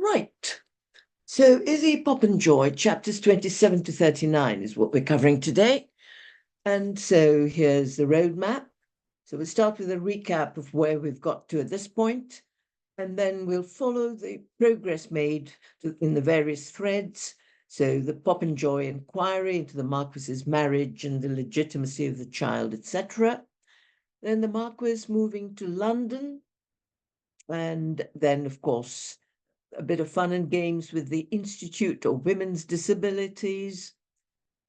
Right. So Is He Popenjoy, chapters 27 to 39 is what we're covering today. And so here's the roadmap. So we'll start with a recap of where we've got to at this point, and then we'll follow the progress made in the various threads. So the Popenjoy inquiry into the Marquis's marriage and the legitimacy of the child, etc. Then the Marquis moving to London, and then, of course, a bit of fun and games with the Institute of Women's Disabilities,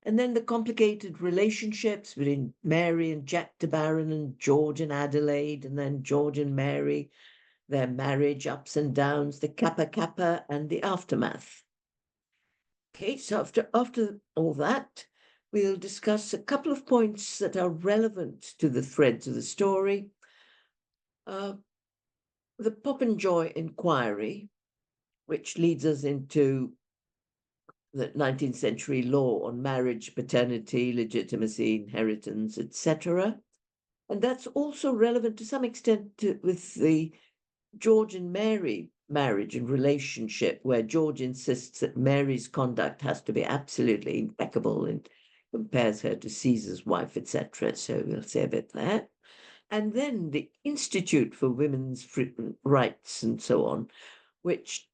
and then the complicated relationships between Mary and Jack de Baron and George and Adelaide, and then George and Mary, their marriage ups and downs, the Kappa Kappa, and the aftermath. Okay, so after all that, we'll discuss a couple of points that are relevant to the threads of the story. The Popenjoy inquiry, which leads us into the 19th century law on marriage, paternity, legitimacy, inheritance, etc. And that's also relevant to some extent with the George and Mary marriage and relationship, where George insists that Mary's conduct has to be absolutely impeccable and compares her to Caesar's wife, etc. So we'll say a bit there. And then the Institute for Women's Rights and so on, which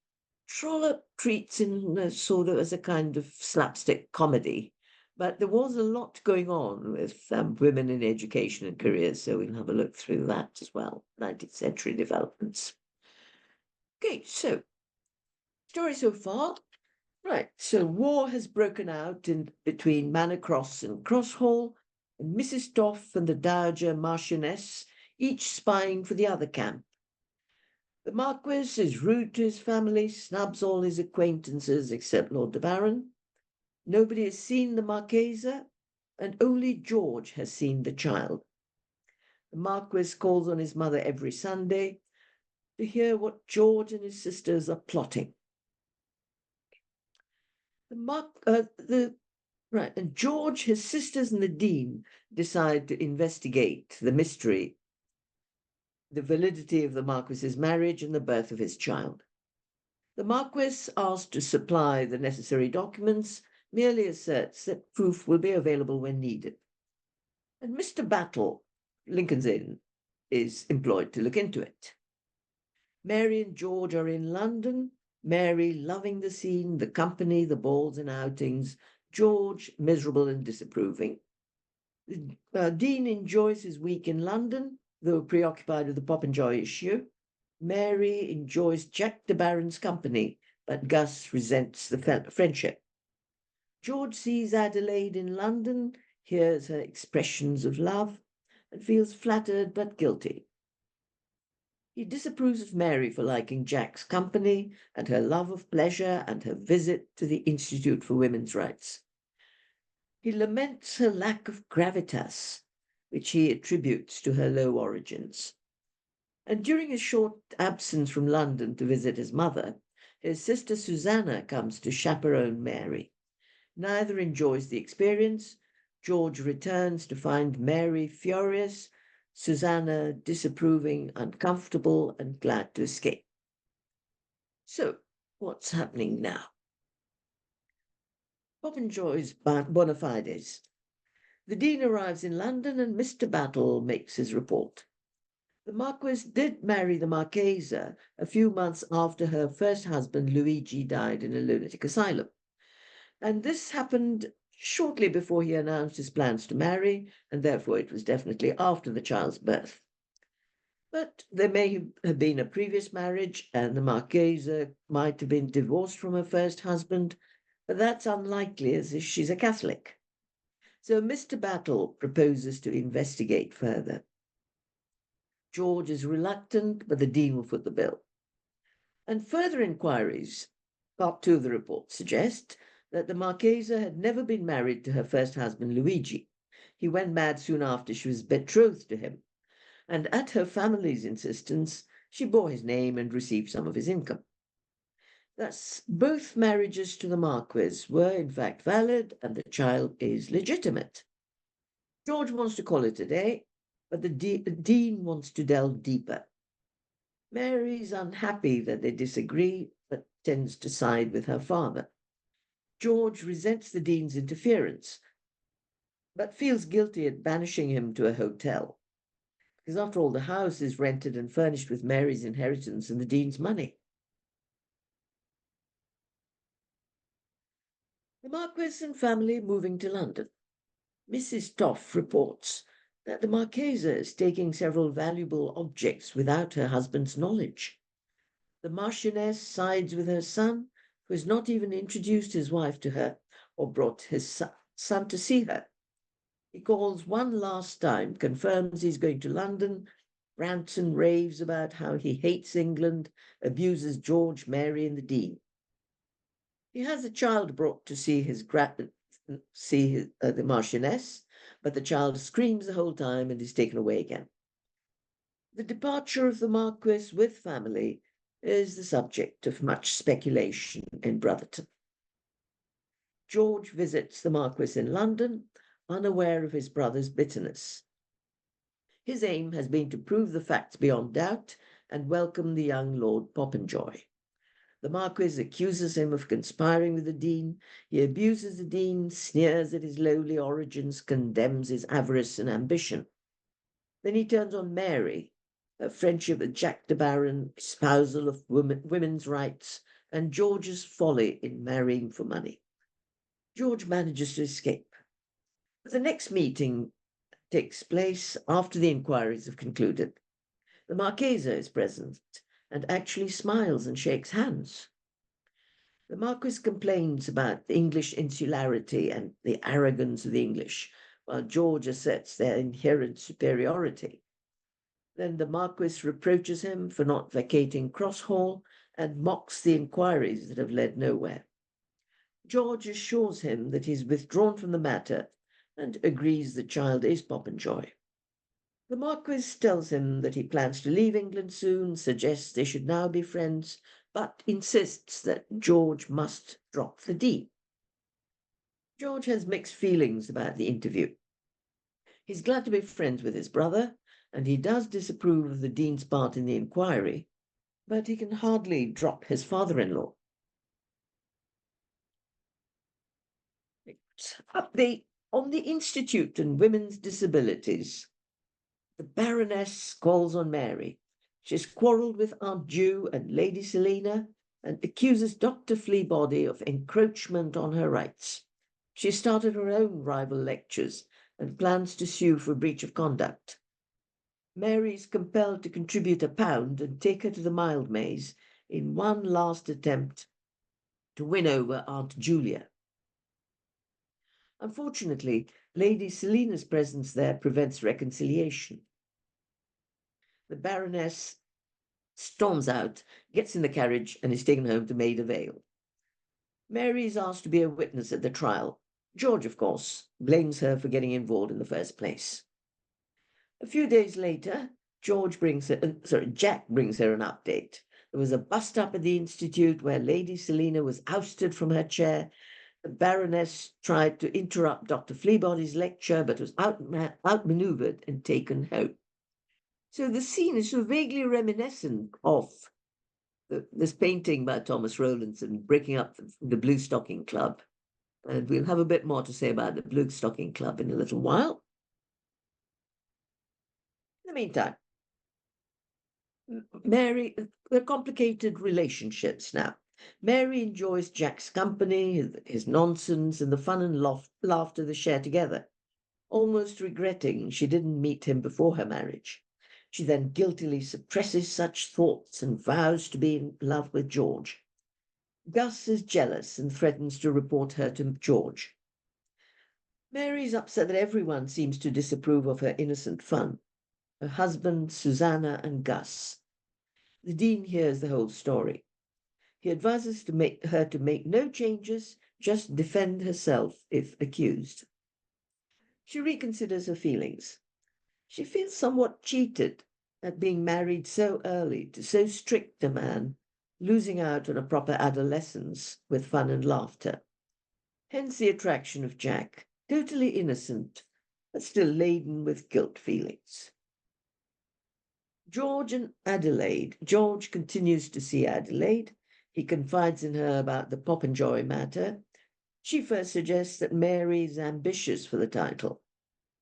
Trollope treats in a sort of as a kind of slapstick comedy. But there was a lot going on with women in education and careers, so we'll have a look through that as well, 19th century developments. Okay, so story so far. Right, so war has broken out between Manor Cross and Crosshall, and Mrs. Toff and the Dowager Marchioness, each spying for the other camp. The Marquis is rude to his family, snubs all his acquaintances except Lord de Baron. Nobody has seen the Marchesa, and only George has seen the child. The Marquis calls on his mother every Sunday to hear what George and his sisters are plotting. And George, his sisters, and the Dean decide to investigate the mystery, the validity of the Marquis's marriage and the birth of his child. The Marquis, asked to supply the necessary documents, merely asserts that proof will be available when needed. And Mr. Battle, Lincoln's Inn, is employed to look into it. Mary and George are in London, Mary loving the scene, the company, the balls and outings, George miserable and disapproving. Dean enjoys his week in London, though preoccupied with the Popenjoy issue. Mary enjoys Jack de Baron's company, but Gus resents the friendship. George sees Adelaide in London, hears her expressions of love, and feels flattered but guilty. He disapproves of Mary for liking Jack's company and her love of pleasure and her visit to the Institute for Women's Rights. He laments her lack of gravitas, which he attributes to her low origins. And during his short absence from London to visit his mother, his sister Susanna comes to chaperone Mary. Neither enjoys the experience. George returns to find Mary furious, Susanna disapproving, uncomfortable, and glad to escape. So, what's happening now? Popenjoy's bona fides. The Dean arrives in London and Mr. Battle makes his report. The Marquis did marry the Marchesa a few months after her first husband, Luigi, died in a lunatic asylum. And this happened shortly before he announced his plans to marry, and therefore it was definitely after the child's birth. But there may have been a previous marriage, and the Marchesa might have been divorced from her first husband, but that's unlikely as she's a Catholic. So Mr. Battle proposes to investigate further. George is reluctant, but the Dean will foot the bill. And further inquiries, part 2 of the report, suggest that the Marchesa had never been married to her first husband, Luigi. He went mad soon after she was betrothed to him, and at her family's insistence, she bore his name and received some of his income. Thus, both marriages to the Marquis were in fact valid, and the child is legitimate. George wants to call it a day, but the Dean wants to delve deeper. Mary's unhappy that they disagree, but tends to side with her father. George resents the Dean's interference, but feels guilty at banishing him to a hotel, because after all, the house is rented and furnished with Mary's inheritance and the Dean's money. The Marquis and family moving to London. Mrs. Toff reports that the Marchesa is taking several valuable objects without her husband's knowledge. The Marchioness sides with her son, who has not even introduced his wife to her or brought his son to see her. He calls one last time, confirms he's going to London, rants and raves about how he hates England, abuses George, Mary, and the Dean. He has a child brought to see the Marchioness, but the child screams the whole time and is taken away again. The departure of the Marquis with family is the subject of much speculation in Brotherton. George visits the Marquis in London, unaware of his brother's bitterness. His aim has been to prove the facts beyond doubt and welcome the young Lord Popenjoy. The Marquis accuses him of conspiring with the Dean. He abuses the Dean, sneers at his lowly origins, condemns his avarice and ambition. Then he turns on Mary, her friendship with Jack de Baron, espousal of women's rights, and George's folly in marrying for money. George manages to escape. But the next meeting takes place after the inquiries have concluded. The Marchesa is present and actually smiles and shakes hands. The Marquis complains about the English insularity and the arrogance of the English, while George asserts their inherent superiority. Then the Marquis reproaches him for not vacating Cross Hall and mocks the inquiries that have led nowhere. George assures him that he's withdrawn from the matter and agrees the child is Popenjoy. The Marquis tells him that he plans to leave England soon, suggests they should now be friends, but insists that George must drop the Dean. George has mixed feelings about the interview. He's glad to be friends with his brother, and he does disapprove of the Dean's part in the inquiry, but he can hardly drop his father-in-law. Update on the Institute and Women's Disabilities. The Baroness calls on Mary. She's quarrelled with Aunt Ju and Lady Selina and accuses Dr. Fleabody of encroachment on her rights. She started her own rival lectures and plans to sue for breach of conduct. Mary is compelled to contribute £1 and take her to the Mildmays in one last attempt to win over Aunt Julia. Unfortunately, Lady Selina's presence there prevents reconciliation. The Baroness storms out, gets in the carriage, and is taken home to Maida Vale. Mary is asked to be a witness at the trial. George, of course, blames her for getting involved in the first place. A few days later, Jack brings her an update. There was a bust-up at the Institute where Lady Selina was ousted from her chair. The Baroness tried to interrupt Dr. Fleabody's lecture, but was outmaneuvered and taken home. So the scene is sort of vaguely reminiscent of this painting by Thomas Rowlandson, Breaking Up the Blue Stocking Club. And we'll have a bit more to say about the Blue Stocking Club in a little while. In the meantime, Mary, they're complicated relationships now. Mary enjoys Jack's company, his nonsense, and the fun and laughter they share together, almost regretting she didn't meet him before her marriage. She then guiltily suppresses such thoughts and vows to be in love with George. Gus is jealous and threatens to report her to George. Mary is upset that everyone seems to disapprove of her innocent fun. Her husband, Susanna, and Gus. The Dean hears the whole story. He advises her to make no changes, just defend herself if accused. She reconsiders her feelings. She feels somewhat cheated at being married so early to so strict a man, losing out on a proper adolescence with fun and laughter. Hence the attraction of Jack, totally innocent, but still laden with guilt feelings. George and Adelaide. George continues to see Adelaide. he confides in her about the Popenjoy matter, she first suggests that Mary is ambitious for the title.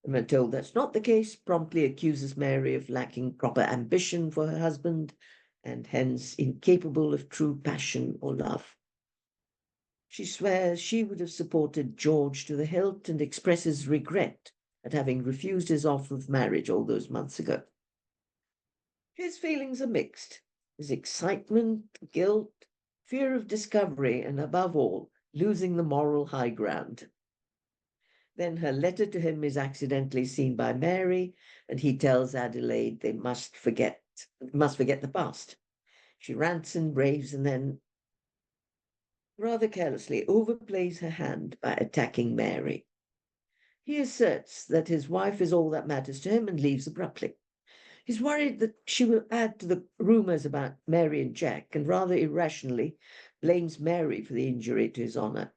And when told that's not the case, promptly accuses Mary of lacking proper ambition for her husband and hence incapable of true passion or love. She swears she would have supported George to the hilt and expresses regret at having refused his offer of marriage all those months ago. His feelings are mixed. His excitement, guilt, fear of discovery, and above all, losing the moral high ground. Then her letter to him is accidentally seen by Mary, and he tells Adelaide they must forget the past. She rants and raves and then, rather carelessly, overplays her hand by attacking Mary. He asserts that his wife is all that matters to him and leaves abruptly. He's worried that she will add to the rumours about Mary and Jack, and rather irrationally blames Mary for the injury to his honour.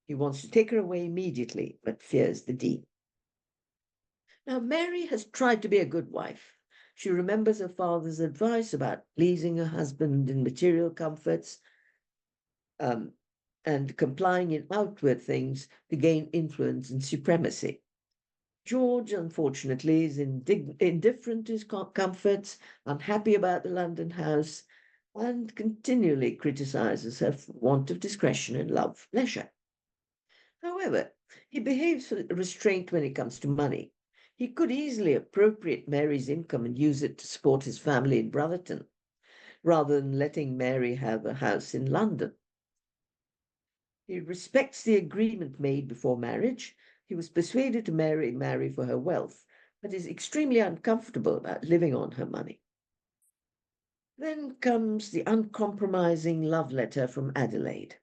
He wants to take her away immediately, but fears the Dean. Now, Mary has tried to be a good wife. She remembers her father's advice about pleasing her husband in material comforts, and complying in outward things to gain influence and supremacy. George, unfortunately, is indifferent to his comforts, unhappy about the London house, and continually criticizes her for want of discretion and love leisure. However, he behaves with restraint when it comes to money. He could easily appropriate Mary's income and use it to support his family in Brotherton, rather than letting Mary have a house in London. He respects the agreement made before marriage. He was persuaded to marry for her wealth, but is extremely uncomfortable about living on her money. Then comes the uncompromising love letter from Adelaide.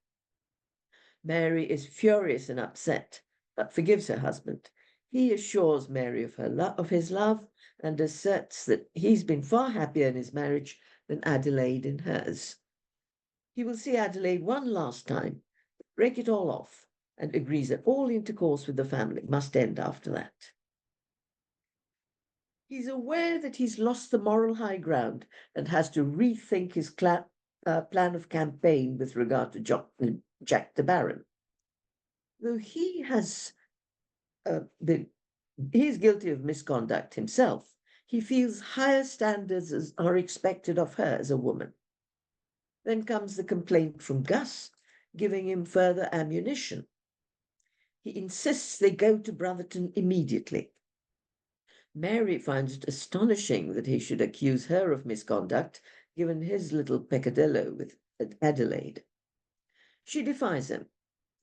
Mary is furious and upset, but forgives her husband. He assures Mary of his love and asserts that he's been far happier in his marriage than Adelaide in hers. He will see Adelaide one last time, break it all off, and agrees that all intercourse with the family must end after that. He's aware that he's lost the moral high ground and has to rethink his plan of campaign with regard to Jack de Baron. Though he has he's guilty of misconduct himself, he feels higher standards are expected of her as a woman. Then comes the complaint from Gus, giving him further ammunition. He insists they go to Brotherton immediately. Mary finds it astonishing that he should accuse her of misconduct, given his little peccadillo with Adelaide. She defies him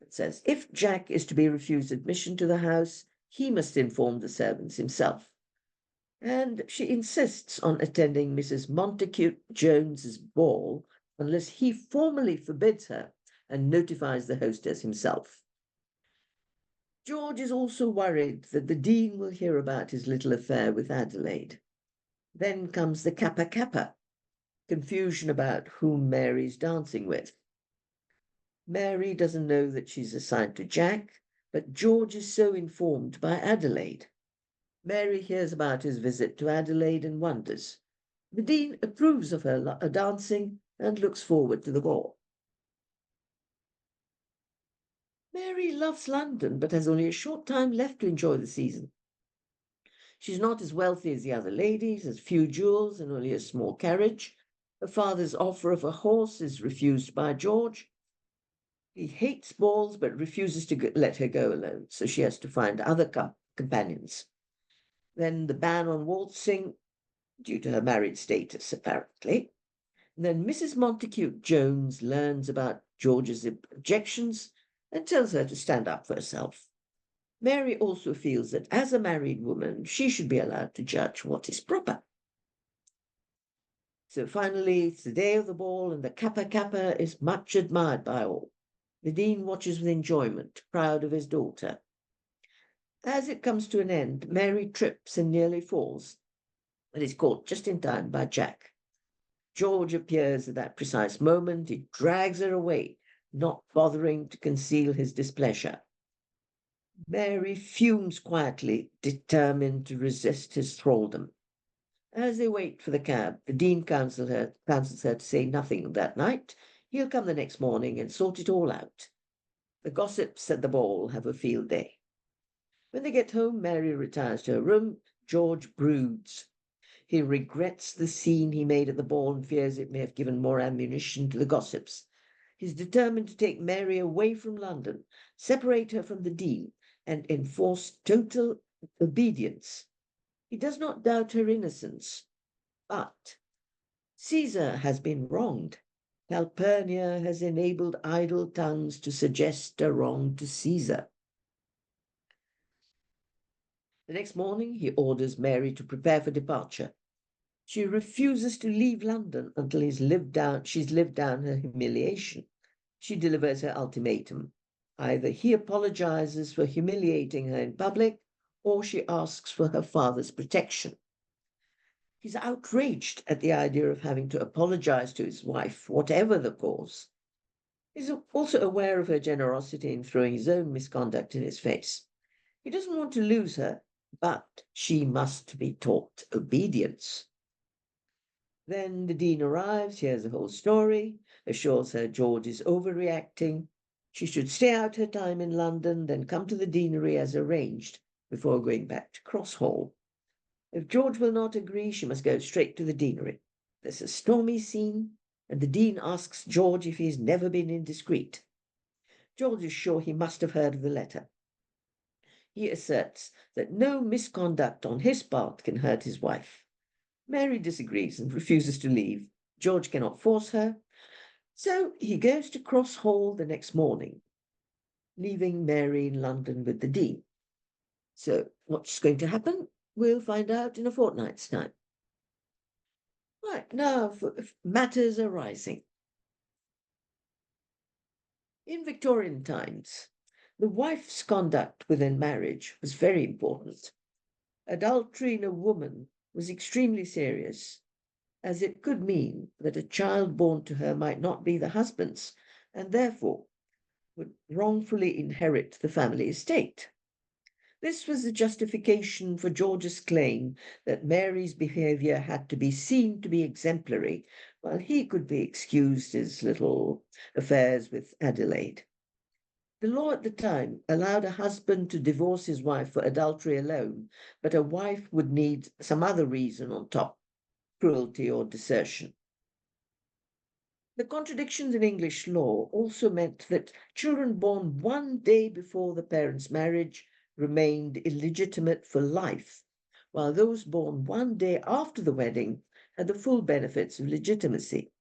and says if Jack is to be refused admission to the house, he must inform the servants himself. And she insists on attending Mrs. Montacute Jones's ball unless he formally forbids her and notifies the hostess himself. George is also worried that the Dean will hear about his little affair with Adelaide. Then comes the Kappa Kappa, confusion about whom Mary's dancing with. Mary doesn't know that she's assigned to Jack, but George is so informed by Adelaide. Mary hears about his visit to Adelaide and wonders. The Dean approves of her dancing and looks forward to the ball. Mary loves London, but has only a short time left to enjoy the season. She's not as wealthy as the other ladies, has few jewels and only a small carriage. Her father's offer of a horse is refused by George. He hates balls, but refuses to let her go alone, so she has to find other companions. Then the ban on waltzing, due to her married status, apparently. And then Mrs. Montacute Jones learns about George's objections and tells her to stand up for herself. Mary also feels that as a married woman, she should be allowed to judge what is proper. So finally, it's the day of the ball, and the Kappa Kappa is much admired by all. The Dean watches with enjoyment, proud of his daughter. As it comes to an end, Mary trips and nearly falls, but is caught just in time by Jack. George appears at that precise moment. He drags her away, not bothering to conceal his displeasure. Mary fumes quietly, determined to resist his thraldom. As they wait for the cab, the Dean counsels her to say nothing that night. He'll come the next morning and sort it all out. The gossips at the ball have a field day. When they get home, Mary retires to her room. George broods. He regrets the scene he made at the ball and fears it may have given more ammunition to the gossips. He's determined to take Mary away from London, separate her from the Dean, and enforce total obedience. He does not doubt her innocence, but Caesar has been wronged. Calpurnia has enabled idle tongues to suggest a wrong to Caesar. The next morning, he orders Mary to prepare for departure. She refuses to leave London until she's lived down her humiliation. She delivers her ultimatum. Either he apologizes for humiliating her in public, or she asks for her father's protection. He's outraged at the idea of having to apologize to his wife, whatever the cause. He's also aware of her generosity in throwing his own misconduct in his face. He doesn't want to lose her, but she must be taught obedience. Then the Dean arrives, hears the whole story, assures her George is overreacting. She should stay out her time in London, then come to the deanery as arranged before going back to Crosshall. If George will not agree, she must go straight to the deanery. There's a stormy scene, and the Dean asks George if he's never been indiscreet. George is sure he must have heard of the letter. He asserts that no misconduct on his part can hurt his wife. Mary disagrees and refuses to leave. George cannot force her, so he goes to Crosshall the next morning, leaving Mary in London with the Dean. So what's going to happen? We'll find out in a fortnight's time. Right, now for matters arising. In Victorian times, the wife's conduct within marriage was very important. Adultery in a woman was extremely serious, as it could mean that a child born to her might not be the husband's, and therefore would wrongfully inherit the family estate. This was the justification for George's claim that Mary's behaviour had to be seen to be exemplary, while he could be excused his little affairs with Adelaide. The law at the time allowed a husband to divorce his wife for adultery alone, but a wife would need some other reason on top, cruelty or desertion. The contradictions in English law also meant that children born one day before the parents' marriage remained illegitimate for life, while those born one day after the wedding had the full benefits of legitimacy.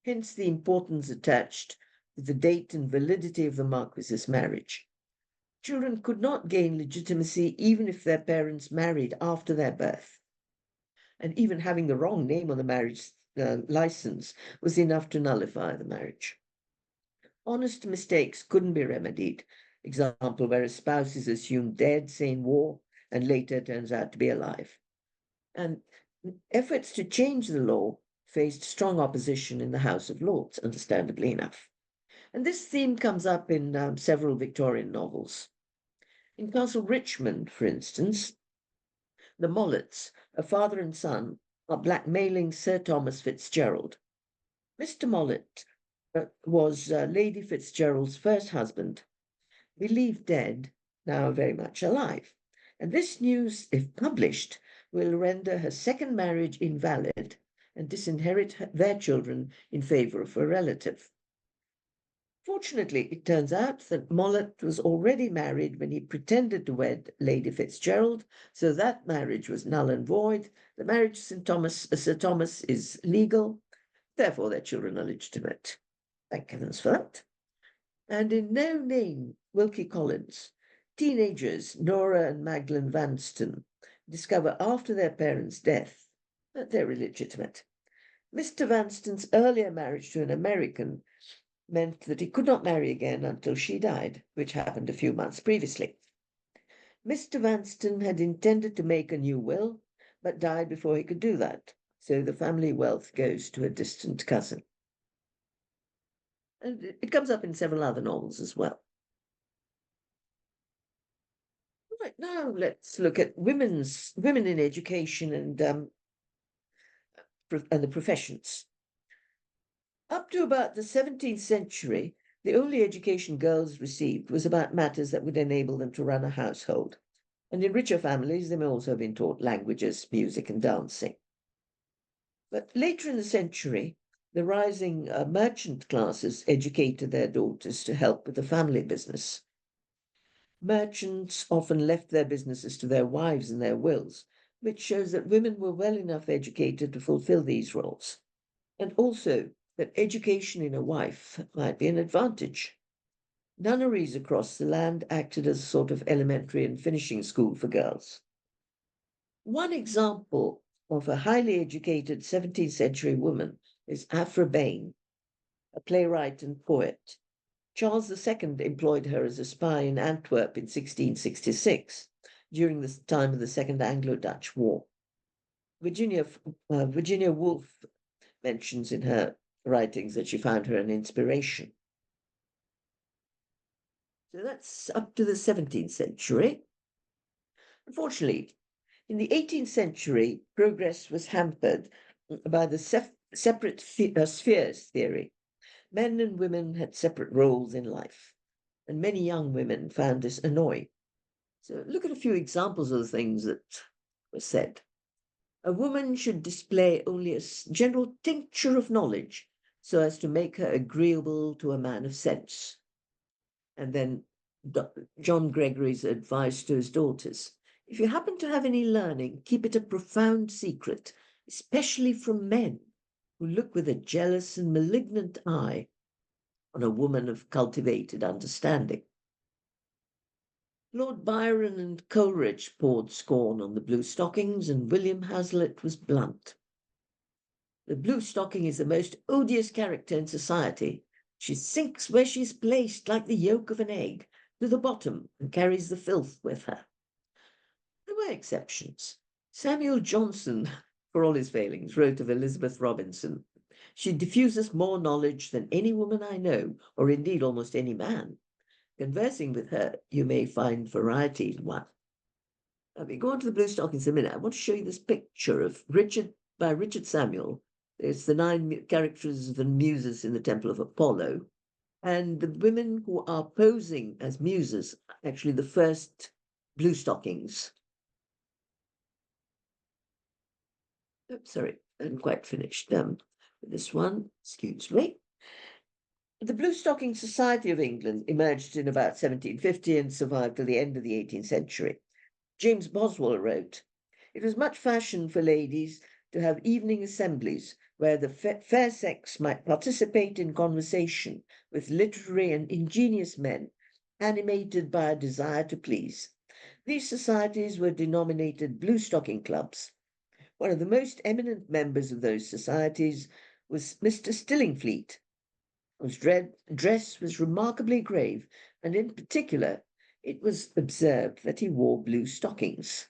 Hence the importance attached to the date and validity of the Marquis's marriage. Children could not gain legitimacy even if their parents married after their birth. And even having the wrong name on the marriage license was enough to nullify the marriage. Honest mistakes couldn't be remedied. Example, where a spouse is assumed dead, say in war, and later turns out to be alive. And efforts to change the law faced strong opposition in the House of Lords, understandably enough. And this theme comes up in several Victorian novels. In Castle Richmond, for instance, the Mollets, a father and son, are blackmailing Sir Thomas Fitzgerald. Mr. Mollet was Lady Fitzgerald's first husband, believed dead, now very much alive. And this news, if published, will render her second marriage invalid and disinherit their children in favour of a relative. Fortunately, it turns out that Mollet was already married when he pretended to wed Lady Fitzgerald, so that marriage was null and void. The marriage to Sir Thomas is legal, therefore their children are legitimate. Thank heavens for that. And in No Name, Wilkie Collins, teenagers Nora and Magdalen Vanston discover after their parents' death that they're illegitimate. Mr. Vanston's earlier marriage to an American meant that he could not marry again until she died, which happened a few months previously. Mr. Vanston had intended to make a new will, but died before he could do that, so the family wealth goes to a distant cousin. And it comes up in several other novels as well. Right, now let's look at women in education and the professions. Up to about the 17th century, the only education girls received was about matters that would enable them to run a household. And in richer families, they may also have been taught languages, music, and dancing. But later in the century, the rising merchant classes educated their daughters to help with the family business. Merchants often left their businesses to their wives in their wills, which shows that women were well enough educated to fulfill these roles, and also that education in a wife might be an advantage. Nunneries across the land acted as a sort of elementary and finishing school for girls. One example of a highly educated 17th century woman is Aphra Behn, a playwright and poet. Charles II employed her as a spy in Antwerp in 1666 during the time of the Second Anglo-Dutch War. Virginia Woolf mentions in her writings that she found her an inspiration. So that's up to the 17th century. Unfortunately, in the 18th century, progress was hampered by the separate spheres theory. Men and women had separate roles in life, and many young women found this annoying. So look at a few examples of the things that were said. A woman should display only a general tincture of knowledge so as to make her agreeable to a man of sense. And then John Gregory's advice to his daughters: if you happen to have any learning, keep it a profound secret, especially from men who look with a jealous and malignant eye on a woman of cultivated understanding. Lord Byron and Coleridge poured scorn on the blue stockings, and William Hazlitt was blunt. The blue stocking is the most odious character in society. She sinks where she's placed like the yolk of an egg, to the bottom, and carries the filth with her. There were exceptions. Samuel Johnson, for all his failings, wrote of Elizabeth Robinson: she diffuses more knowledge than any woman I know, or indeed almost any man. Conversing with her, you may find variety in one. Let me go on to the blue stockings in a minute. I want to show you this picture of Richard Samuel. It's the 9 characters of the muses in the Temple of Apollo. And the women who are posing as muses are actually the first blue stockings. Oops, sorry, I haven't quite finished with this one. Excuse me. The Blue Stocking Society of England emerged in about 1750 and survived till the end of the 18th century. James Boswell wrote, "It was much fashion for ladies to have evening assemblies where the fair sex might participate in conversation with literary and ingenious men, animated by a desire to please. These societies were denominated Blue Stocking Clubs. One of the most eminent members of those societies was Mr. Stillingfleet, whose dress was remarkably grave, and in particular it was observed that he wore blue stockings."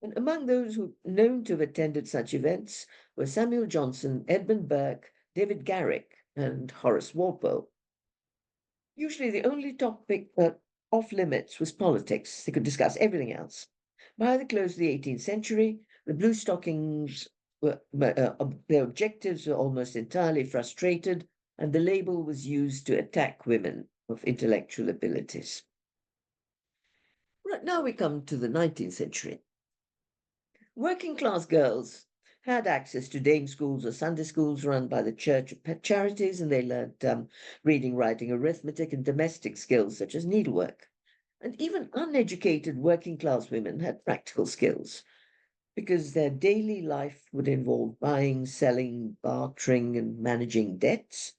And among those who known to have attended such events were Samuel Johnson, Edmund Burke, David Garrick, and Horace Walpole. Usually the only topic off limits was politics. They could discuss everything else. By the close of the 18th century, the blue stockings their objectives were almost entirely frustrated, and the label was used to attack women of intellectual abilities. Right now we come to the 19th century. Working class girls had access to dame schools or Sunday schools run by the church charities, and they learned reading, writing, arithmetic, and domestic skills such as needlework. And even uneducated working class women had practical skills, because their daily life would involve buying, selling, bartering, and managing debts,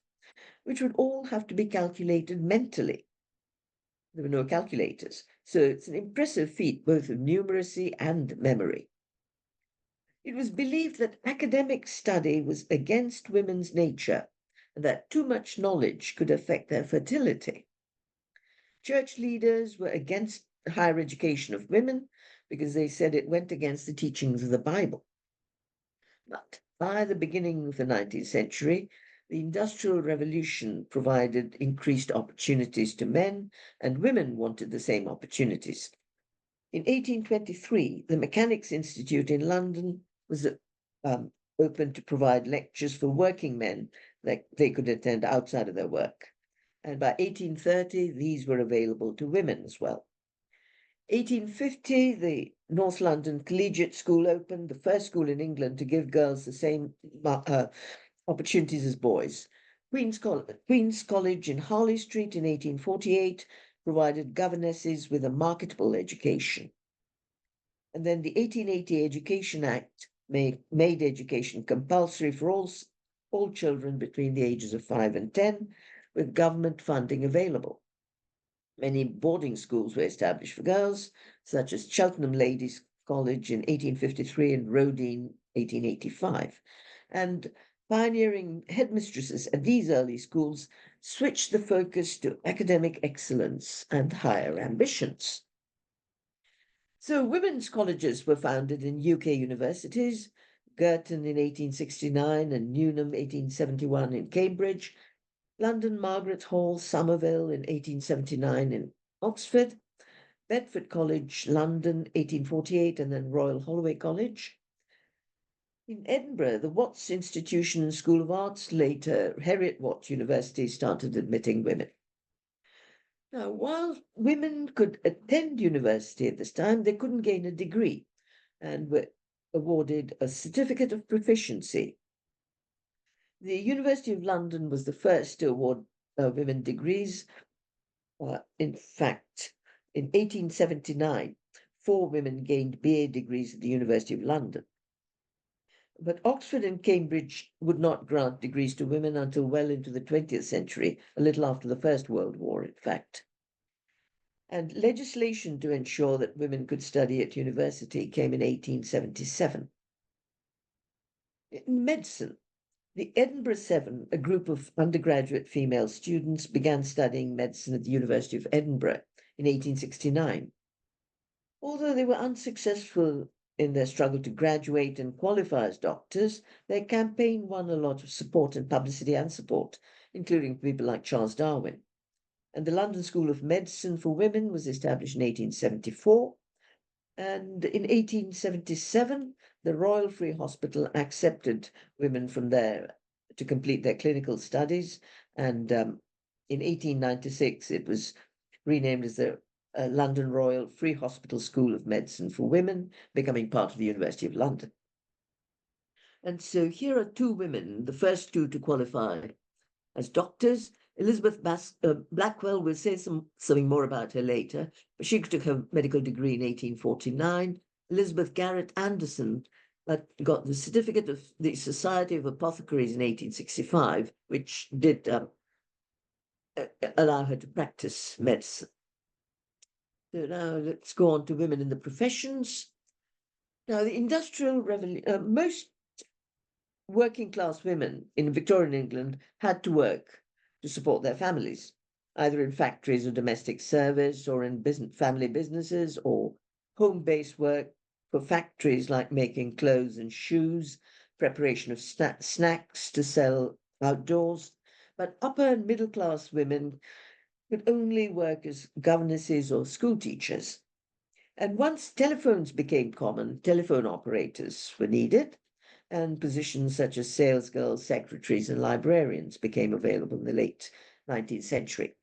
which would all have to be calculated mentally. There were no calculators, so it's an impressive feat both of numeracy and memory. It was believed that academic study was against women's nature and that too much knowledge could affect their fertility. Church leaders were against higher education of women because they said it went against the teachings of the Bible. But by the beginning of the 19th century, the Industrial Revolution provided increased opportunities to men, and women wanted the same opportunities. In 1823, the Mechanics' Institute in London was opened to provide lectures for working men that they could attend outside of their work. And by 1830, these were available to women as well. 1850, the North London Collegiate School opened, the first school in England to give girls the same opportunities as boys. Queen's College in Harley Street in 1848 provided governesses with a marketable education. And then the 1880 Education Act made education compulsory for all children between the ages of 5 and 10, with government funding available. Many boarding schools were established for girls, such as Cheltenham Ladies College in 1853 and Rodine 1885. And pioneering headmistresses at these early schools switched the focus to academic excellence and higher ambitions. So women's colleges were founded in UK universities, Girton in 1869 and Newnham 1871 in Cambridge, London Margaret Hall, Somerville in 1879 in Oxford, Bedford College, London 1848, and then Royal Holloway College. In Edinburgh, the Watts Institution and School of Arts, later Heriot Watt University, started admitting women. Now, while women could attend university at this time, they couldn't gain a degree and were awarded a certificate of proficiency. The University of London was the first to award women degrees. In fact, in 1879, 4 women gained BA degrees at the University of London. But Oxford and Cambridge would not grant degrees to women until well into the 20th century, a little after the First World War, in fact. And legislation to ensure that women could study at university came in 1877. In medicine, the Edinburgh Seven, a group of undergraduate female students, began studying medicine at the University of Edinburgh in 1869. Although they were unsuccessful in their struggle to graduate and qualify as doctors, their campaign won a lot of support and publicity and support, including people like Charles Darwin. And the London School of Medicine for Women was established in 1874. And in 1877, the Royal Free Hospital accepted women from there to complete their clinical studies. And in 1896, it was renamed as the London Royal Free Hospital School of Medicine for Women, becoming part of the University of London. And so here are 2 women, the first 2 to qualify as doctors. Elizabeth Blackwell, we'll say something more about her later, but she took her medical degree in 1849. Elizabeth Garrett Anderson got the certificate of the Society of Apothecaries in 1865, which did allow her to practice medicine. So now let's go on to women in the professions. Now, the Industrial Revolution, most working class women in Victorian England had to work to support their families, either in factories or domestic service or in family businesses or home-based work for factories like making clothes and shoes, preparation of snacks to sell outdoors. But upper and middle class women could only work as governesses or school teachers. And once telephones became common, telephone operators were needed, and positions such as salesgirls, secretaries, and librarians became available in the late 19th century.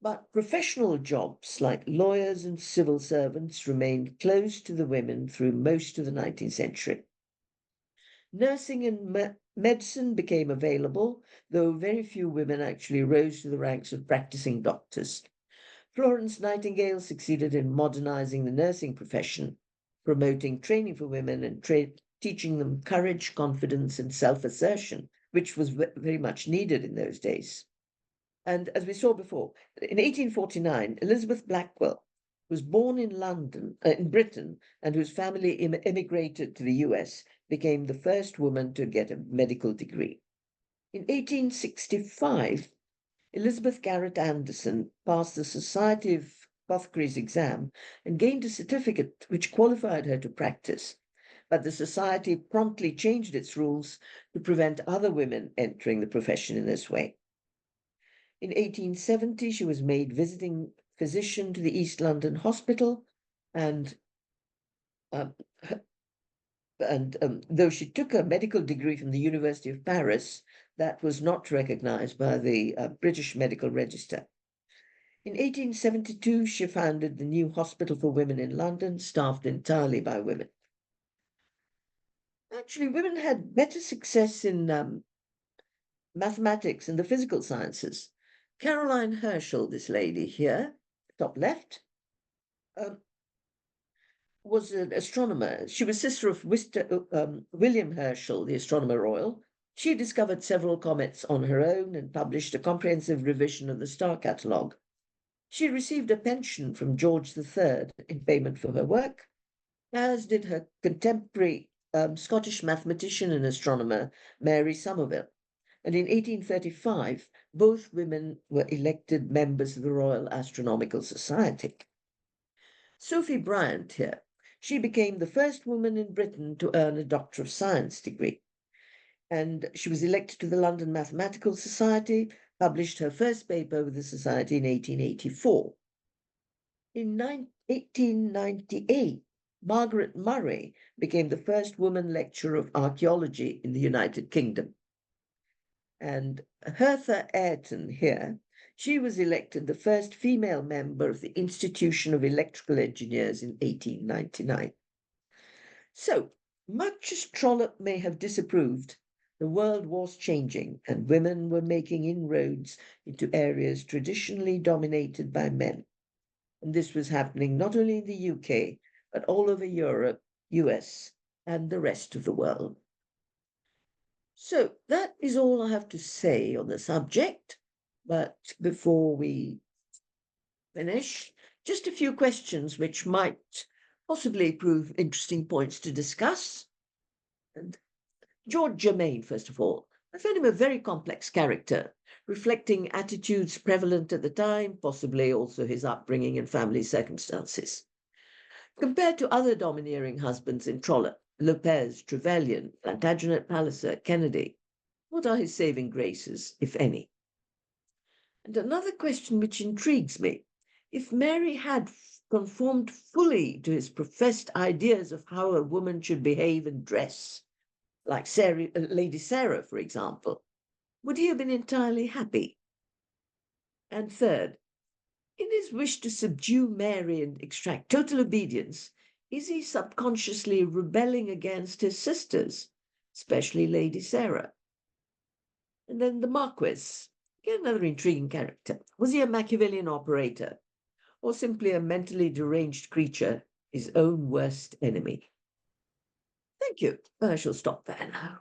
But professional jobs like lawyers and civil servants remained closed to the women through most of the 19th century. Nursing and medicine became available, though very few women actually rose to the ranks of practicing doctors. Florence Nightingale succeeded in modernizing the nursing profession, promoting training for women and teaching them courage, confidence, and self-assertion, which was very much needed in those days. And as we saw before, in 1849, Elizabeth Blackwell was born in London, in Britain, and whose family emigrated to the US, became the first woman to get a medical degree. In 1865, Elizabeth Garrett Anderson passed the Society of Apothecaries exam and gained a certificate which qualified her to practice. But the society promptly changed its rules to prevent other women entering the profession in this way. In 1870, she was made visiting physician to the East London Hospital, and And though she took a medical degree from the University of Paris, that was not recognized by the British Medical Register. In 1872, she founded the new Hospital for Women in London, staffed entirely by women. Actually, women had better success in mathematics and the physical sciences. Caroline Herschel, this lady here, top left, um, was an astronomer. She was sister of William Herschel, the Astronomer Royal. She discovered several comets on her own and published a comprehensive revision of the star catalogue. She received a pension from George III in payment for her work, as did her contemporary Scottish mathematician and astronomer Mary Somerville. And in 1835, both women were elected members of the Royal Astronomical Society. Sophie Bryant here, she became the first woman in Britain to earn a Doctor of Science degree. And she was elected to the London Mathematical Society, published her first paper with the Society in 1884. In 1898, Margaret Murray became the first woman lecturer of archaeology in the United Kingdom. And Hertha Ayrton here, she was elected the first female member of the Institution of Electrical Engineers in 1899. So, much as Trollope may have disapproved, the world was changing and women were making inroads into areas traditionally dominated by men. And this was happening not only in the UK, but all over Europe, US, and the rest of the world. So that is all I have to say on the subject. But before we finish, just a few questions which might possibly prove interesting points to discuss. And George Germain, first of all, I found him a very complex character, reflecting attitudes prevalent at the time, possibly also his upbringing and family circumstances. Compared to other domineering husbands in Trollope, Lopez, Trevelyan, Plantagenet Palliser, Kennedy, what are his saving graces, if any? And another question which intrigues me, if Mary had conformed fully to his professed ideas of how a woman should behave and dress, like Lady Sarah, for example, would he have been entirely happy? And third, in his wish to subdue Mary and extract total obedience, is he subconsciously rebelling against his sisters, especially Lady Sarah? And then the Marquis, again another intriguing character. Was he a Machiavellian operator, or simply a mentally deranged creature, his own worst enemy? Thank you. I shall stop there now.